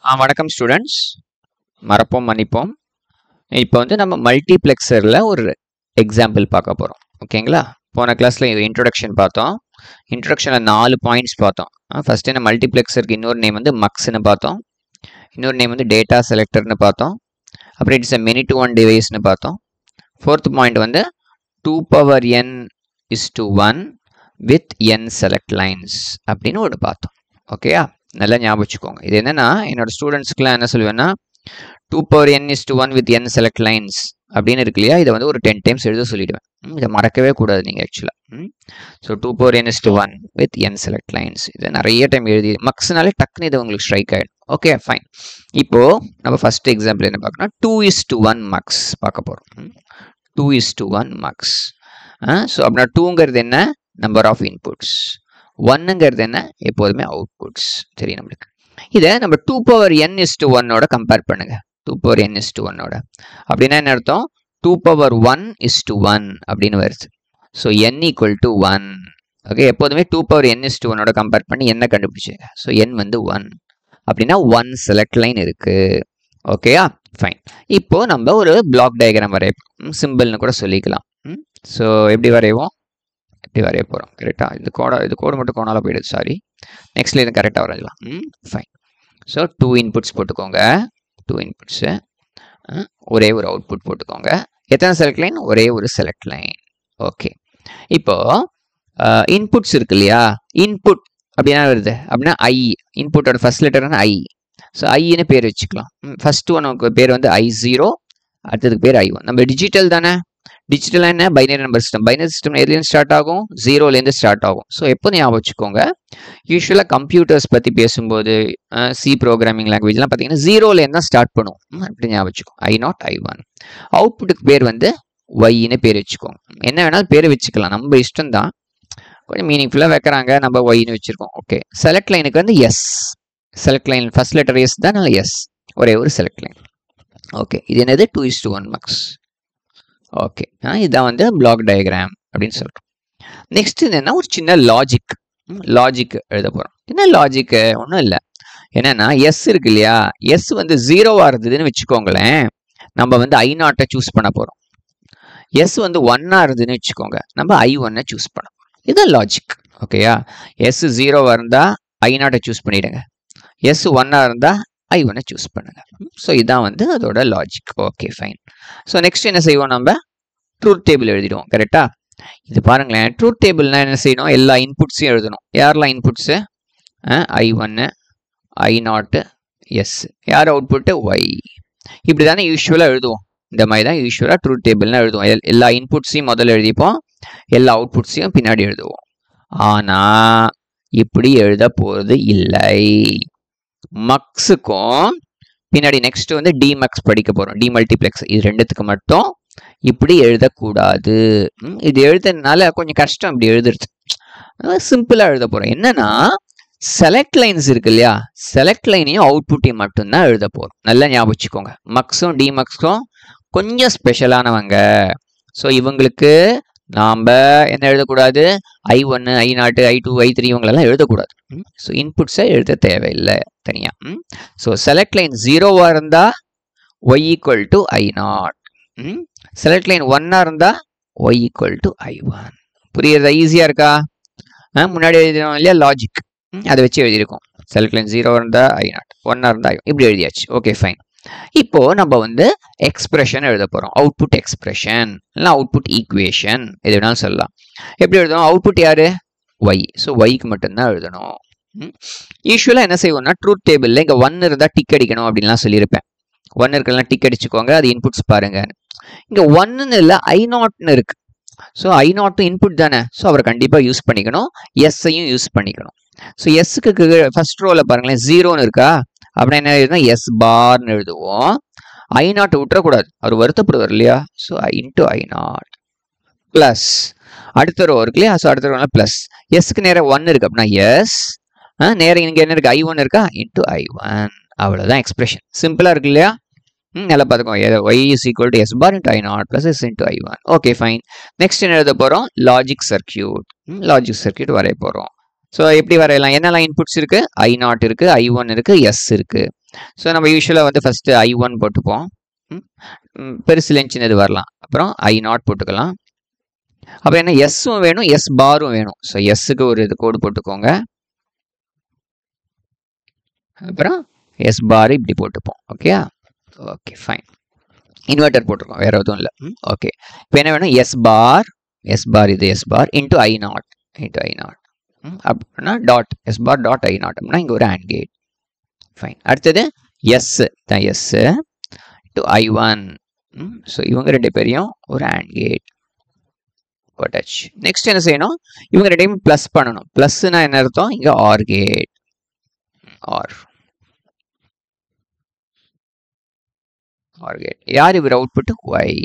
வணக்கம் ஸ்டூடெண்ட்ஸ், மறப்போம் மன்னிப்போம். இப்போ வந்து நம்ம மல்டிப்ளெக்சரில் ஒரு எக்ஸாம்பிள் பார்க்க போகிறோம். ஓகேங்களா? போன கிளாஸில் இது இன்ட்ரொடக்ஷன் பார்த்தோம். இன்ட்ரொடக்ஷனில் 4 பாயிண்ட்ஸ் பார்த்தோம். ஃபஸ்ட்டு என்ன மல்டிப்ளெக்சருக்கு இன்னொரு நேம் வந்து மக்ஸ்ன்னு பார்த்தோம். இன்னொரு நேம் வந்து டேட்டா செலக்டர்னு பார்த்தோம். அப்புறம் இட்ஸ் மெனி டு ஒன் டிவைஸ்னு பார்த்தோம். 4th பாயிண்ட் வந்து 2n/1 with n select lines அப்படின்னு ஒன்று பார்த்தோம். ஓகேயா? நல்லா ஞாபகம் வச்சுக்கோங்க. இது என்னன்னா என்னோட ஸ்டூடெண்ட்ஸ்க்குலாம் என்ன சொல்லுவேன்னா 2n/1 with n select lines அப்படின்னு இருக்கு இல்லையா, இதை வந்து ஒரு 10 டைம்ஸ் எழுத சொல்லிடுவேன். இதை மறக்கவே கூடாது நீங்கள் ஆக்சுவலாக. So 2n/1 with n select lines இதை நிறைய டைம் எழுதி மக்ஸ்னாலே டக்குன்னு இது உங்களுக்கு ஸ்ட்ரைக் ஆகிடும். Okay fine. இப்போ நம்ம ஃபர்ஸ்ட் எக்ஸாம்பிள் என்ன பார்க்கணும், 2:1 மக்ஸ் பார்க்க போகிறோம். 2:1 மக்ஸ். ஸோ அப்படின்னா 2ங்கிறது என்ன, நம்பர் ஆஃப் இன்புட்ஸ். 1ங்கிறது என்ன, எப்போதுமே அவுட்புட்ஸ். சரி, நம்மளுக்கு இதை நம்ம 2n/1 கம்பேர் பண்ணுங்க. 2n/1 அப்படின்னா என்ன அர்த்தம், 2n/1 அப்படின்னு வருது. So n = 1. ஓகே, எப்போதுமே 2n/1 கம்பேர் பண்ணி என்ன கண்டுபிடிச்சுங்க. ஸோ n வந்து 1 அப்படின்னா 1 செலக்ட் லைன் இருக்கு. ஓகேயா? ஃபைன். இப்போ நம்ம ஒரு பிளாக் டயக்ராம் வரையப்போம், சிம்பிள்னு கூட சொல்லிக்கலாம். ஸோ எப்படி வரைவோம், எப்படி வரைய போகிறோம் கரெக்டாக. இது கோடு மட்டும் கோணால போயிடுது, சாரி. நெக்ஸ்ட்ல இது கரெக்டாக வரையலாம். ஃபைன். ஸோ 2 இன்புட்ஸ் போட்டுக்கோங்க. 2 இன்புட்ஸு, ஒரே ஒரு அவுட்புட் போட்டுக்கோங்க. எத்தனை செலக்ட் லைன், ஒரே ஒரு செலக்ட் லைன். ஓகே, இப்போ இன்புட்ஸ் இருக்கு இல்லையா, இன்புட் அப்படின்னா வருது அப்படின்னா ஐ. இன்புட்டோட ஃபர்ஸ்ட் லெட்டர்னா ஐ. ஸோ ஐன்னு பேர் வச்சுக்கலாம். ஃபர்ஸ்ட் ஒனுக்கு பேர் வந்து I0, அடுத்ததுக்கு பேர் I1. நம்ம டிஜிட்டல் தானே, டிஜிட்டலாக என்ன, binary number system. Binary system எதுலேருந்து ஸ்டார்ட் ஆகும், 0லேருந்து ஸ்டார்ட் ஆகும். ஸோ எப்போ ஞாபகம் வச்சுக்கோங்க, யூஸ்வலாக கம்ப்யூட்டர்ஸ் பற்றி பேசும்போது சி ப்ரோக்ராமிங் லாங்குவேஜ்லாம் பார்த்தீங்கன்னா 0லேருந்து தான் ஸ்டார்ட் பண்ணுவோம். அப்படி ஞாபகம் வச்சுக்கோங்க. I0 I1. அவுட்புட்டுக்கு பேர் வந்து ஒய்ன்னு பேர் வச்சுக்கோங்க. என்ன வேணாலும் பேர் வச்சுக்கலாம், நம்ம இஷ்டம் தான். கொஞ்சம் மீனிங்ஃபுல்லாக வைக்கிறாங்க, நம்ம ஒய்ன்னு வச்சுருக்கோம். ஓகே, செலக்ட் லைனுக்கு வந்து S. Select line first letter S தான், நல்ல எஸ், ஒரே ஒரு செலக்ட் லைன். ஓகே, இது என்னது 2:1 மக்ஸ். ஓகே, இதுதான் வந்து பிளாக் டயக்ராம் அப்படின்னு சொல்கிறோம். நெக்ஸ்ட் என்னன்னா ஒரு சின்ன லாஜிக் எழுத போகிறோம். என்ன லாஜிக்கு, ஒன்றும் இல்லை. என்னன்னா எஸ் இருக்கு இல்லையா, எஸ் வந்து 0வா இருந்ததுன்னு வச்சுக்கோங்களேன், நம்ம வந்து I0 சூஸ் பண்ண போகிறோம். எஸ் வந்து 1ஆ இருந்ததுன்னு வச்சுக்கோங்க, நம்ம I1 சூஸ் பண்ண போகிறோம். இதுதான் லாஜிக். ஓகேயா? எஸ் 0வா இருந்தால் I0 சூஸ் பண்ணிடுங்க, எஸ் 1ஆ இருந்தால் I1 சூஸ் பண்ணுங்க. ஸோ இதான் வந்து அதோட logic. Okay fine. So next என்ன செய்வோம், நம்ம ட்ரூத் டேபிள் எழுதிடுவோம். கரெக்டா? இது பாருங்களேன், ட்ரூத் டேபிள்னா என்ன செய்யணும், எல்லா இன்புட்ஸையும் எழுதணும். யாரெல்லாம் இன்புட்ஸு, I1 I0 எஸ், யார் அவுட்புட்டு ஒய். இப்படி தானே யூஸ்வலாக எழுதுவோம். இந்த மாதிரி தான் யூஸ்வலாக ட்ரூத் டேபிள்னா எழுதுவோம். எல்லா இன்புட்ஸையும் முதல்ல எழுதிப்போம், எல்லா அவுட்புட்ஸையும் பின்னாடி எழுதுவோம். ஆனால் இப்படி எழுத போகிறது இல்லை. மக்ஸுக்கும் பின்னாடி நெக்ஸ்ட் வந்து டிமக்ஸ் படிக்க போகிறோம், டிமல்டிப்ளெக்ஸ். இது ரெண்டுத்துக்கு மட்டும் இப்படி எழுதக்கூடாது. இது எழுதுறதுனால கொஞ்சம் கஷ்டம் இப்படி எழுதுறது. சிம்பிளாக எழுத போகிறோம். என்னன்னா செலக்ட் லைன்ஸ் இருக்கு இல்லையா, செலக்ட் லைனையும் அவுட்புட்டையும் மட்டும்தான் எழுத போகிறோம். நல்லா ஞாபகம் வச்சுக்கோங்க. மக்ஸும் டிமக்ஸும் கொஞ்சம் ஸ்பெஷலானவங்க. ஸோ இவங்களுக்கு நாம் என்ன எழுதக்கூடாது, I1 I0 I2 I3 இவங்களெல்லாம் எழுதக்கூடாது. ஸோ இன்புட்ஸை எழுத தேவையில்லை தனியாக. ஸோ செலக்ட் லைன் 0வா இருந்தால் y = I0, செலக்ட் லைன் 1ஆ இருந்தால் y = I1. புரியுறதா? ஈஸியாக இருக்கா? முன்னாடி எழுதினோம் இல்லையா லாஜிக், அதை வச்சு எழுதியிருக்கோம். செலக்ட் லைன் 0வா இருந்தால் I0, 1ஆ இருந்தால் I1, இப்படி எழுதியாச்சு. Okay fine. இப்போ நம்ம வந்து எக்ஸ்பிரஷன் எழுத போகிறோம். அவுட்புட் எக்ஸ்பிரஷன் இல்லை அவுட்புட் ஈக்குவேஷன், எது வேணாலும் சொல்லலாம். எப்படி எழுதணும், அவுட்புட் யாரு, ஒய். ஸோ ஒய்க்கு மட்டும்தான் எழுதணும். யூஸ்வலாக என்ன செய்வோம்னா ட்ரூத் டேபிளில் இங்கே 1 இருந்தால் டிக் அடிக்கணும் அப்படின்லாம் சொல்லியிருப்பேன். 1 இருக்கலாம் டிக் அடிச்சுக்கோங்க, அது இன்புட்ஸ் பாருங்க. இங்கே 1ன்னு இல்லை I0ன்னு இருக்கு. ஸோ I0 இன்புட் தானே, ஸோ அவரை கண்டிப்பாக யூஸ் பண்ணிக்கணும். எஸ்ஸையும் யூஸ் பண்ணிக்கணும். ஸோ எஸ்ஸுக்கு ஃபர்ஸ்ட் ரோவில் பாருங்களேன் 0ன்னு இருக்கா, அப்படின்னா என்ன எழுதுனா எஸ் பார்னு எழுதுவோம். I0 விட்டுறக்கூடாது, அவர் வருத்தப்படுவார் இல்லையா. ஸோ I0 ப்ளஸ் அடுத்த ரோ இருக்கு இல்லையா, ஸோ அடுத்த ரோனா ப்ளஸ். எஸ்க்கு நேரம் 1 இருக்கு அப்படின்னா எஸ், நேரம் இங்கே என்ன இருக்கு I1 இருக்கா, I1. அவ்வளோதான் எக்ஸ்பிரஷன். சிம்பிளாக இருக்கு இல்லையா. நல்லா பார்த்துக்கோங்க. y = s bar × I0 + s × I1. Okay fine. Next என்ன எழுத போகிறோம், லாஜிக் சர்க்கியூட். லாஜிக் சர்க்கியூட் வரைய போகிறோம். ஸோ எப்படி வரையலாம், என்னெல்லாம் இன்புட்ஸ் இருக்குது, I0 இருக்குது, I1 இருக்குது, எஸ் இருக்குது. ஸோ நம்ம யூஸ்வலாக வந்து ஃபஸ்ட்டு I1 போட்டுப்போம், பெருசுலேயும் சின்னது வரலாம், அப்புறம் I0 போட்டுக்கலாம். அப்புறம் என்ன எஸ்ஸும் வேணும், எஸ் பாரும் வேணும். ஸோ எஸ்ஸுக்கு ஒரு இது கோடு போட்டுக்கோங்க, அப்புறம் எஸ் பார் இப்படி போட்டுப்போம். ஓகேயா, ஓகே ஃபைன். இன்வெர்டர் போட்டிருக்கோம், வேறு எதுவும் இல்லை. ஓகே, இப்போ என்ன வேணும், எஸ் பார் இது எஸ் பார் இன்ட்டு I0 அப்படின்னா டாட் எஸ் பார் டாட் I0 அப்படின்னா இங்கே ஒரு AND கேட். ஃபைன். அடுத்தது எஸ் தான், எஸ் இன்ட்டு I1. ஸோ இவங்க ரெண்டு பேரையும் ஒரு AND கேட் போட்டாச்சு. நெக்ஸ்ட் என்ன செய்யணும், இவங்க ரெண்டையும் ப்ளஸ் பண்ணணும். ப்ளஸ்னா என்ன அர்த்தம், இங்கே ஆர் கேட், ஆர் கேட். யார் இவர் அவுட்புட், ஒய்.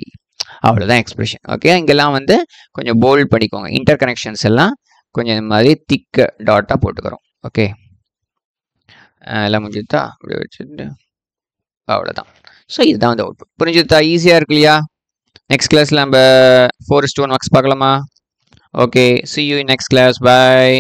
அவ்வளோதான் எக்ஸ்பிரஷன். ஓகே, இங்கெல்லாம் வந்து கொஞ்சம் போல்ட் பண்ணிக்கோங்க, இன்டர் கனெக்ஷன்ஸ் எல்லாம் கொஞ்சம் இந்த மாதிரி திக்க டாட்டாக போட்டுக்கிறோம். ஓகே, எல்லாம் முடிஞ்சுதா, அப்படி வச்சுட்டு அவ்வளோதான். ஸோ இதுதான் வந்து அவுட்புட். புரிஞ்சுதா, ஈஸியாக இருக்கு இல்லையா? நெக்ஸ்ட் கிளாஸில் நம்ம 4:1 மார்க்ஸ் பார்க்கலாமா? Okay, see you in next class. Bye.